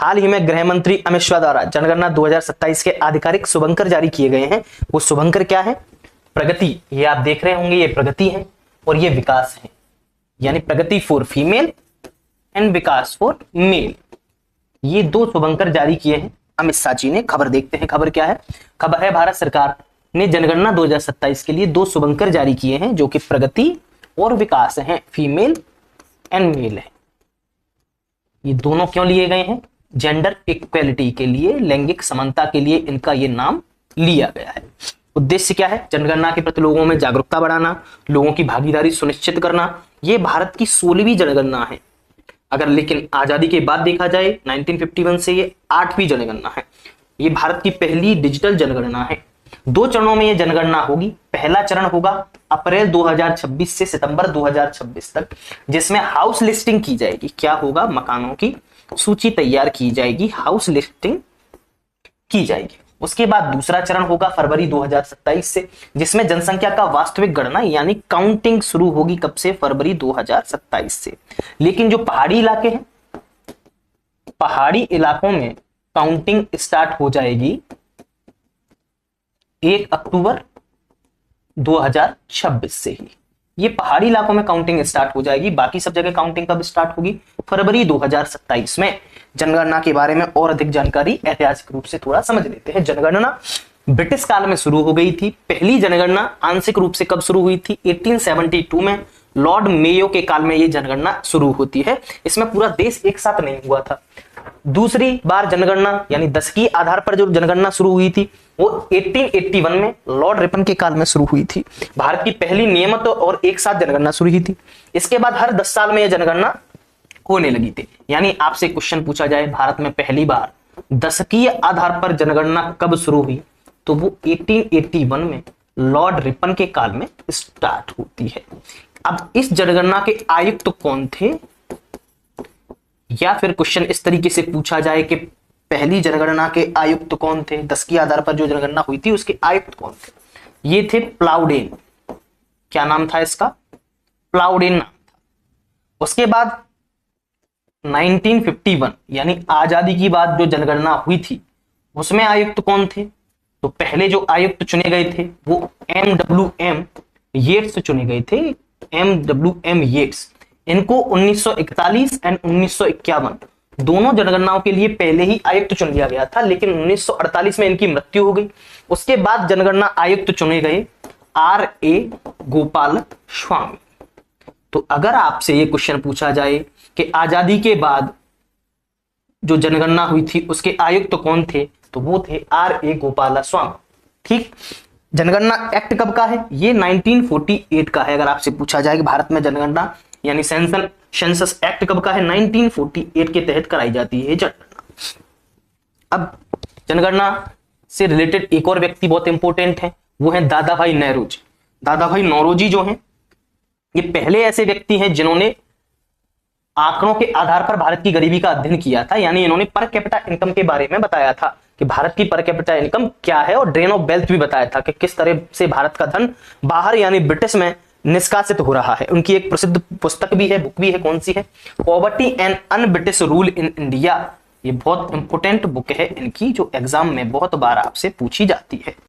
हाल ही में गृह मंत्री अमित शाह द्वारा जनगणना 2027 के आधिकारिक शुभंकर जारी किए गए हैं। वो शुभंकर क्या है? प्रगति, ये आप देख रहे होंगे, ये प्रगति है और ये विकास है, यानी Pragati for female and Vikas for male. ये दो शुभंकर जारी किए हैं अमित शाह जी ने। खबर देखते हैं, खबर क्या है? खबर है भारत सरकार ने जनगणना 2027 के लिए दो शुभंकर जारी किए हैं जो कि प्रगति और विकास हैं, फीमेल एंड मेल है। ये दोनों क्यों लिए गए हैं? जेंडर इक्वेलिटी के लिए, लैंगिक समानता के लिए इनका ये नाम लिया गया है। उद्देश्य क्या है? जनगणना के प्रति लोगों में जागरूकता बढ़ाना, लोगों की भागीदारी सुनिश्चित करना। ये भारत की 16वीं जनगणना है। अगर लेकिन आजादी के बाद देखा जाए 1951 से ये 8वीं जनगणना है। ये भारत की पहली डिजिटल जनगणना है। 2 चरणों में ये जनगणना होगी। पहला चरण होगा अप्रैल 2026 से सितंबर 2026 तक, जिसमें हाउस लिस्टिंग की जाएगी। क्या होगा? मकानों की सूची तैयार की जाएगी, हाउस लिस्टिंग की जाएगी। उसके बाद दूसरा चरण होगा फरवरी 2027 से, जिसमें जनसंख्या का वास्तविक गणना यानी काउंटिंग शुरू होगी। कब से? फरवरी 2027 से। लेकिन जो पहाड़ी इलाके हैं, पहाड़ी इलाकों में काउंटिंग स्टार्ट हो जाएगी 1 अक्टूबर 2026 से ही। ये पहाड़ी इलाकों में काउंटिंग स्टार्ट हो जाएगी। बाकी सब जगह काउंटिंग कब स्टार्ट होगी? फरवरी 2027 में। जनगणना के बारे में और अधिक जानकारी ऐतिहासिक रूप से थोड़ा समझ लेते हैं। जनगणना ब्रिटिश काल में शुरू हो गई थी। पहली जनगणना आंशिक रूप से कब शुरू हुई थी? 1872 में लॉर्ड मेयो के काल में ये जनगणना शुरू होती है। इसमें पूरा देश एक साथ नहीं हुआ था। दूसरी बार जनगणना यानी दशकीय आधार पर जो जनगणना शुरू हुई थी वो 1881 में लॉर्ड रिपन के काल में शुरू हुई थी। भारत की पहली नियमित और एक साथ जनगणना शुरू हुई थी। इसके बाद हर 10 साल में यह जनगणना होने लगी थी। यानी आपसे क्वेश्चन पूछा जाए भारत में पहली बार दशकीय आधार पर जनगणना कब शुरू हुई, तो वो 1881 में लॉर्ड रिपन के काल में स्टार्ट होती है। अब इस जनगणना के आयुक्त कौन थे, या फिर क्वेश्चन इस तरीके से पूछा जाए कि पहली जनगणना के आयुक्त कौन थे, 10 के आधार पर जो जनगणना हुई थी उसके आयुक्त कौन थे? ये थे प्लाउडेन। क्या नाम था इसका? प्लाउडेन नाम था। उसके बाद 1951 यानी आजादी की बाद जो जनगणना हुई थी उसमें आयुक्त कौन थे? तो पहले जो आयुक्त चुने गए थे वो MWM येट्स चुने गए थे। MWM येट्स, इनको 1941 एंड 1951 दोनों जनगणनाओं के लिए पहले ही आयुक्त चुन लिया गया था, लेकिन 1948 में इनकी मृत्यु हो गई। उसके बाद जनगणना आयुक्त चुने गए RA गोपाल स्वामी। तो अगर आपसे ये क्वेश्चन पूछा जाए कि आजादी के बाद जो जनगणना हुई थी उसके आयुक्त कौन थे, तो वो थे RA गोपाल स्वामी। ठीक। जनगणना एक्ट कब का है? ये 1948 का है। अगर आपसे पूछा जाए कि भारत में जनगणना यानी सेंसस एक्ट कब का है? 1948 के तहत कराई जाती है जनगणना। अब जनगणना से रिलेटेड एक और व्यक्ति बहुत इंपॉर्टेंट है, वो है दादा भाई नौरोजी। दादा भाई नौरोजी जो हैं ये पहले ऐसे व्यक्ति हैं जिन्होंने आंकड़ों के आधार पर भारत की गरीबी का अध्ययन किया था। यानी इन्होंने पर कैपिटा इनकम के बारे में बताया था कि भारत की पर कैपिटा इनकम क्या है, और ड्रेन ऑफ वेल्थ भी बताया था कि किस तरह से भारत का धन बाहर यानी ब्रिटिश में निष्कासित हो रहा है। उनकी एक प्रसिद्ध पुस्तक भी है, बुक भी है। कौन सी है? Poverty and un British rule in India. ये बहुत इंपोर्टेंट बुक है इनकी, जो एग्जाम में बहुत बार आपसे पूछी जाती है।